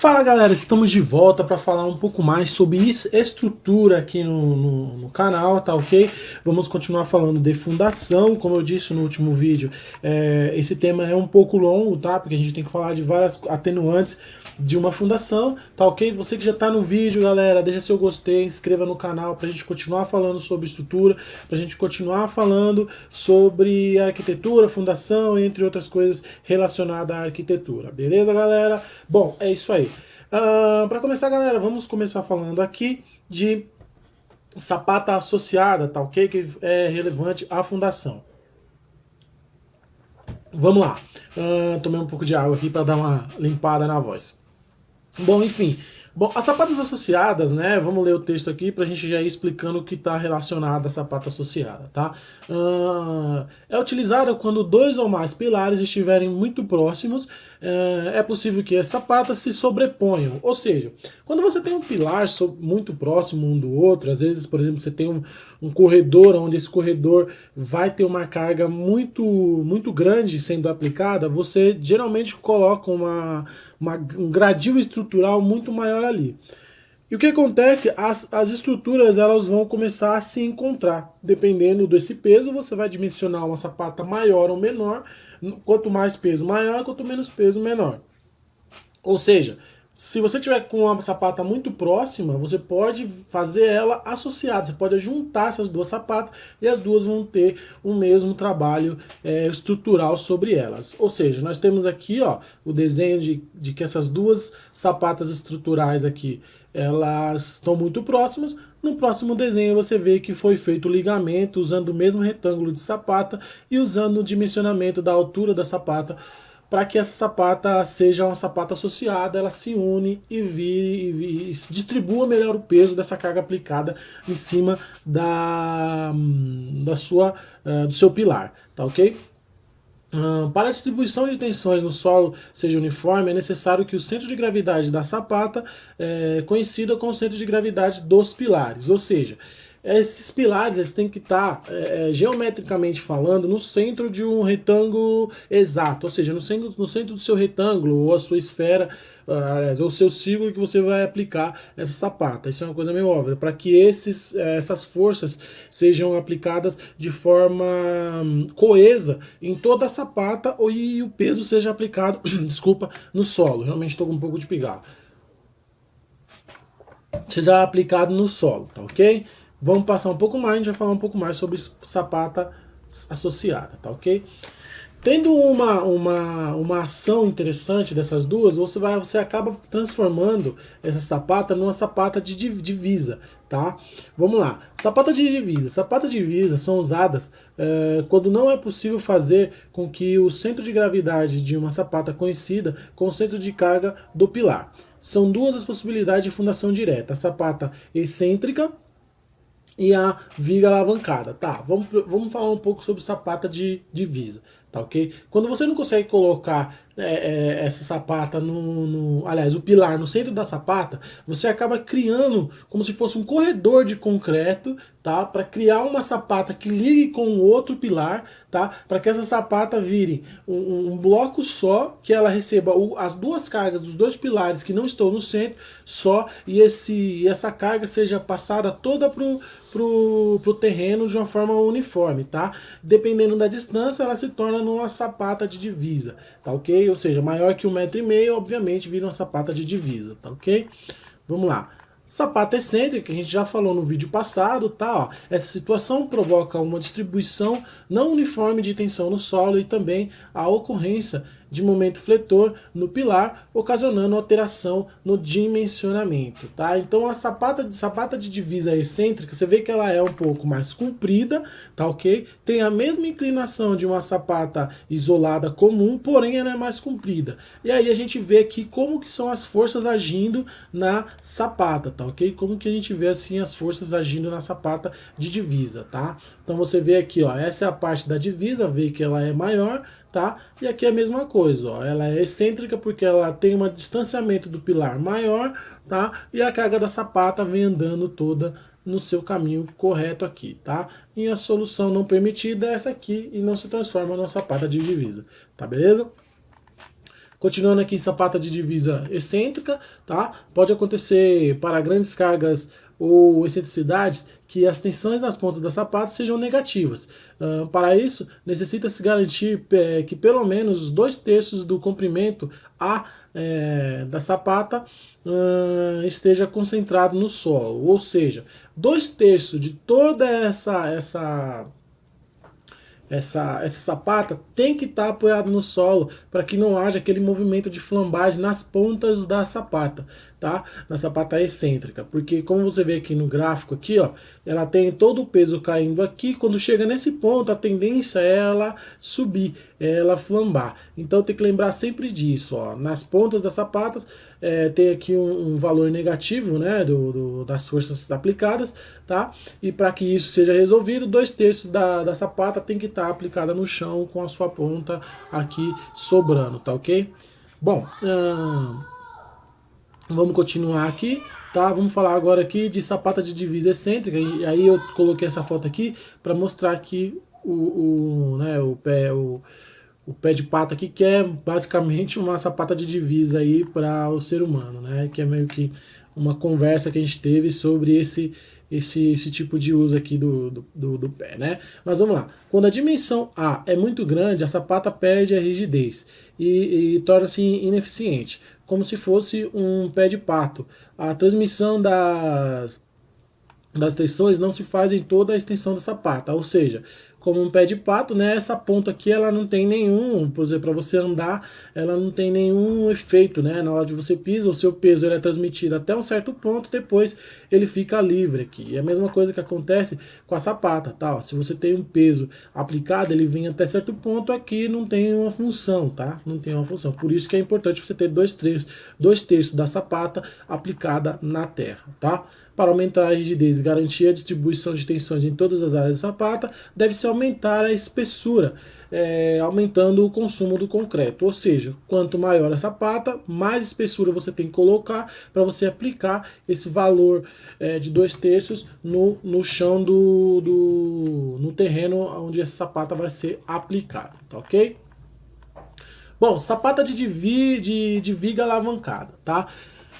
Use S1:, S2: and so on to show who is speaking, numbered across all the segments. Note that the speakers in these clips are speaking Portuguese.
S1: Fala galera, estamos de volta para falar um pouco mais sobre estrutura aqui no canal, tá ok? Vamos continuar falando de fundação, como eu disse no último vídeo, esse tema é um pouco longo, tá? Porque a gente tem que falar de várias atenuantes de uma fundação, tá ok? Você que já tá no vídeo, galera, deixa seu gostei, inscreva no canal pra gente continuar falando sobre estrutura, pra gente continuar falando sobre arquitetura, fundação, entre outras coisas relacionadas à arquitetura, beleza, galera? Bom, é isso aí. Para começar, galera, vamos começar falando aqui de sapata associada, tá ok? Que é relevante à fundação. Vamos lá. Tomei um pouco de água aqui para dar uma limpada na voz. Bom, enfim. Bom, as sapatas associadas, né? Vamos ler o texto aqui para a gente já ir explicando o que está relacionado à sapata associada, tá? É utilizada quando dois ou mais pilares estiverem muito próximos. É possível que as sapatas se sobreponham. Ou seja, quando você tem um pilar muito próximo um do outro, às vezes, por exemplo, você tem um corredor onde esse corredor vai ter uma carga muito grande sendo aplicada, você geralmente coloca um gradil estrutural muito maior ali. E o que acontece? As estruturas elas vão começar a se encontrar. Dependendo desse peso, você vai dimensionar uma sapata maior ou menor. Quanto mais peso maior, quanto menos peso menor. Ou seja, se você tiver com uma sapata muito próxima, você pode fazer ela associada. Você pode juntar essas duas sapatas e as duas vão ter o mesmo trabalho estrutural sobre elas. Ou seja, nós temos aqui ó, o desenho de que essas duas sapatas estruturais aqui, elas estão muito próximas. No próximo desenho você vê que foi feito o ligamento usando o mesmo retângulo de sapata e usando o dimensionamento da altura da sapata, para que essa sapata seja uma sapata associada, ela se une e distribua melhor o peso dessa carga aplicada em cima do seu pilar, tá ok? Para a distribuição de tensões no solo seja uniforme, é necessário que o centro de gravidade da sapata coincida com o centro de gravidade dos pilares, ou seja, esses pilares eles têm que estar, geometricamente falando, no centro de um retângulo exato, ou seja, no centro do seu retângulo, ou a sua esfera, ou o seu círculo que você vai aplicar essa sapata. Isso é uma coisa meio óbvia, para que essas forças sejam aplicadas de forma coesa em toda a sapata e o peso seja aplicado, desculpa, no solo. Realmente estou com um pouco de pigarro. Seja aplicado no solo, tá ok? Vamos passar um pouco mais, a gente vai falar um pouco mais sobre sapata associada, tá ok? Tendo uma ação interessante dessas duas, você acaba transformando essa sapata numa sapata de divisa, tá? Vamos lá. Sapata de divisa. Sapata de divisa são usadas quando não é possível fazer com que o centro de gravidade de uma sapata coincida com o centro de carga do pilar. São duas as possibilidades de fundação direta. A sapata excêntrica e a viga alavancada. Tá, vamos falar um pouco sobre sapata de divisa, tá ok? Quando você não consegue colocar essa sapata aliás, o pilar no centro da sapata, você acaba criando como se fosse um corredor de concreto, tá? Para criar uma sapata que ligue com o outro pilar, tá? Para que essa sapata vire um bloco só, que ela receba as duas cargas dos dois pilares que não estão no centro só, e essa carga seja passada toda pro terreno de uma forma uniforme, tá? Dependendo da distância, ela se torna numa sapata de divisa, tá ok? Ou seja, maior que 1,5 m, obviamente vira uma sapata de divisa, tá ok? Vamos lá. Sapata excêntrica, que a gente já falou no vídeo passado, tá? Ó, essa situação provoca uma distribuição não uniforme de tensão no solo e também a ocorrência de momento fletor no pilar, ocasionando alteração no dimensionamento, tá? Então a sapata de divisa excêntrica, você vê que ela é um pouco mais comprida, tá ok? Tem a mesma inclinação de uma sapata isolada comum, porém ela é mais comprida. E aí a gente vê aqui como que são as forças agindo na sapata, tá ok? Como que a gente vê assim as forças agindo na sapata de divisa, tá? Então você vê aqui, ó, essa é a parte da divisa, vê que ela é maior, tá? E aqui é a mesma coisa, ó, ela é excêntrica porque ela tem um distanciamento do pilar maior, tá? E a carga da sapata vem andando toda no seu caminho correto aqui, tá? E a solução não permitida é essa aqui e não se transforma numa sapata de divisa, tá beleza? Continuando aqui, sapata de divisa excêntrica, tá? Pode acontecer para grandes cargas ou excentricidades que as tensões nas pontas da sapata sejam negativas. Para isso, necessita-se garantir que pelo menos 2/3 do comprimento da sapata esteja concentrado no solo, ou seja, 2/3 de toda essa sapata tem que estar apoiada no solo para que não haja aquele movimento de flambagem nas pontas da sapata, tá? Na sapata excêntrica, porque como você vê aqui no gráfico aqui, ó, ela tem todo o peso caindo aqui, quando chega nesse ponto a tendência é ela subir, é ela flambar. Então tem que lembrar sempre disso, ó, nas pontas das sapatas tem aqui um valor negativo, né, das forças aplicadas, tá? E para que isso seja resolvido, 2/3 da sapata tem que estar aplicada no chão com a sua ponta aqui sobrando, tá ok? Bom, vamos continuar aqui, tá? Vamos falar agora aqui de sapata de divisa excêntrica, e aí eu coloquei essa foto aqui para mostrar aqui o pé de pato aqui, que é basicamente uma sapata de divisa aí para o ser humano, né? Que é meio que uma conversa que a gente teve sobre esse tipo de uso aqui do pé, né? Mas vamos lá. Quando a dimensão A é muito grande, a sapata perde a rigidez e torna-se ineficiente, como se fosse um pé de pato. A transmissão das tensões não se faz em toda a extensão da sapata, ou seja, como um pé de pato, né, essa ponta aqui ela não tem nenhum, por exemplo, para você andar, ela não tem nenhum efeito, né, na hora de você pisa, o seu peso ele é transmitido até um certo ponto, depois ele fica livre aqui. E a mesma coisa que acontece com a sapata, tá? Se você tem um peso aplicado, ele vem até certo ponto, aqui não tem uma função, tá? Não tem uma função. Por isso que é importante você ter 2/3 da sapata aplicada na terra, tá? Para aumentar a rigidez e garantir a distribuição de tensões em todas as áreas da sapata, deve-se aumentar a espessura, aumentando o consumo do concreto. Ou seja, quanto maior a sapata, mais espessura você tem que colocar para você aplicar esse valor de 2/3 no chão no terreno onde essa sapata vai ser aplicada, tá ok? Bom, sapata de viga alavancada, tá?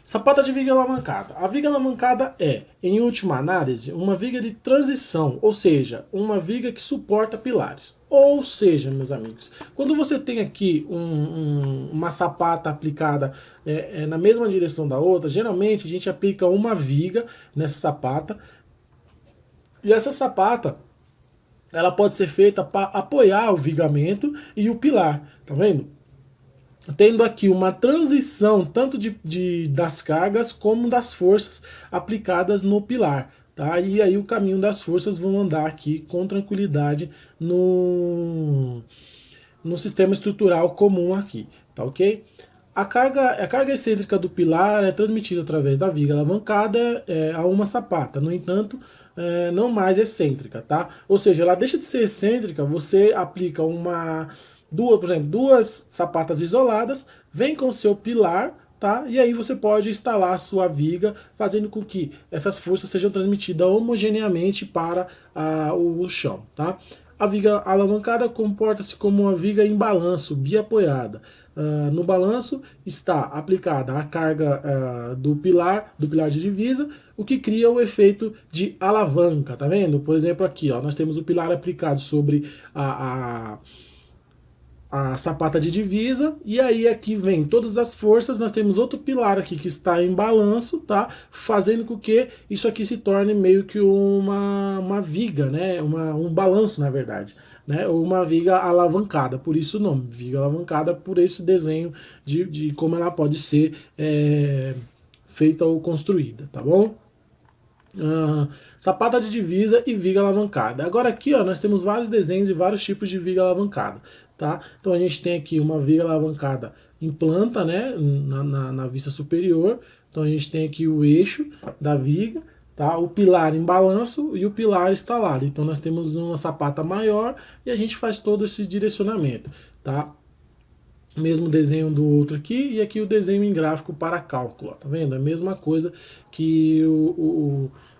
S1: Sapata de viga alavancada. A viga alavancada é, em última análise, uma viga de transição, ou seja, uma viga que suporta pilares. Ou seja, meus amigos, quando você tem aqui uma sapata aplicada na mesma direção da outra, geralmente a gente aplica uma viga nessa sapata, e essa sapata ela pode ser feita para apoiar o vigamento e o pilar, tá vendo? Tendo aqui uma transição tanto das cargas como das forças aplicadas no pilar, tá? E aí o caminho das forças vão andar aqui com tranquilidade no sistema estrutural comum aqui, tá ok? A carga excêntrica do pilar é transmitida através da viga alavancada a uma sapata, no entanto, não mais excêntrica, tá? Ou seja, ela deixa de ser excêntrica, você aplica por exemplo, duas sapatas isoladas, vem com o seu pilar, tá? E aí você pode instalar a sua viga, fazendo com que essas forças sejam transmitidas homogeneamente para o chão, tá? A viga alavancada comporta-se como uma viga em balanço, biapoiada. No balanço está aplicada a carga do pilar de divisa, o que cria o efeito de alavanca, tá vendo? Por exemplo, aqui, ó, nós temos o pilar aplicado sobre a sapata de divisa, e aí aqui vem todas as forças, nós temos outro pilar aqui que está em balanço, tá? Fazendo com que isso aqui se torne meio que uma viga, né? Um balanço, na verdade, né? Ou uma viga alavancada, por isso o nome, viga alavancada, por esse desenho de como ela pode ser feita ou construída, tá bom? Sapata de divisa e viga alavancada. Agora aqui, ó, nós temos vários desenhos e vários tipos de viga alavancada, tá? Então a gente tem aqui uma viga alavancada em planta, né, na vista superior. Então a gente tem aqui o eixo da viga, tá? O pilar em balanço e o pilar instalado. Então nós temos uma sapata maior e a gente faz todo esse direcionamento, tá? Mesmo desenho do outro aqui, e aqui o desenho em gráfico para cálculo, ó, tá vendo? É a mesma coisa que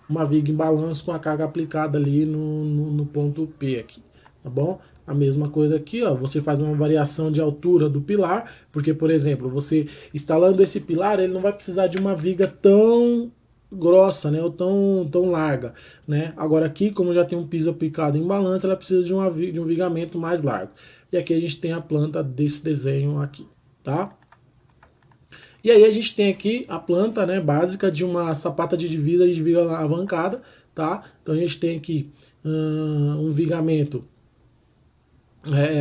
S1: uma viga em balanço com a carga aplicada ali no ponto P aqui, tá bom? A mesma coisa aqui, ó, você faz uma variação de altura do pilar, porque, por exemplo, você instalando esse pilar, ele não vai precisar de uma viga tão grossa, né, ou tão larga, né? Agora aqui, como já tem um piso aplicado em balança, ela precisa de um vigamento mais largo. E aqui a gente tem a planta desse desenho aqui, tá? E aí a gente tem aqui a planta, né, básica de uma sapata de divisa e de viga alavancada, tá? Então a gente tem aqui um vigamento,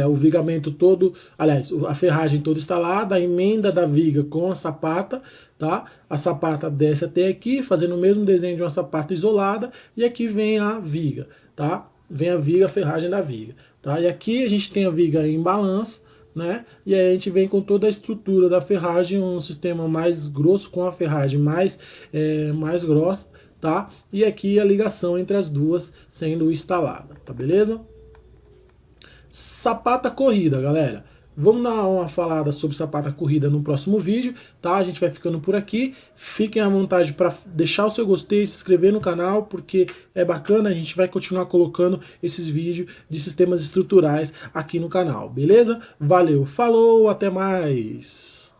S1: o vigamento todo, aliás, a ferragem toda instalada, a emenda da viga com a sapata, tá? A sapata desce até aqui, fazendo o mesmo desenho de uma sapata isolada, e aqui vem a viga, tá? Vem a viga, a ferragem da viga, tá? E aqui a gente tem a viga em balanço, né? E aí a gente vem com toda a estrutura da ferragem, um sistema mais grosso com a ferragem mais grossa, tá? E aqui a ligação entre as duas sendo instalada, tá beleza? Sapata corrida, galera. Vamos dar uma falada sobre sapata corrida no próximo vídeo, tá? A gente vai ficando por aqui. Fiquem à vontade para deixar o seu gostei, se inscrever no canal, porque é bacana, a gente vai continuar colocando esses vídeos de sistemas estruturais aqui no canal, beleza? Valeu, falou, até mais!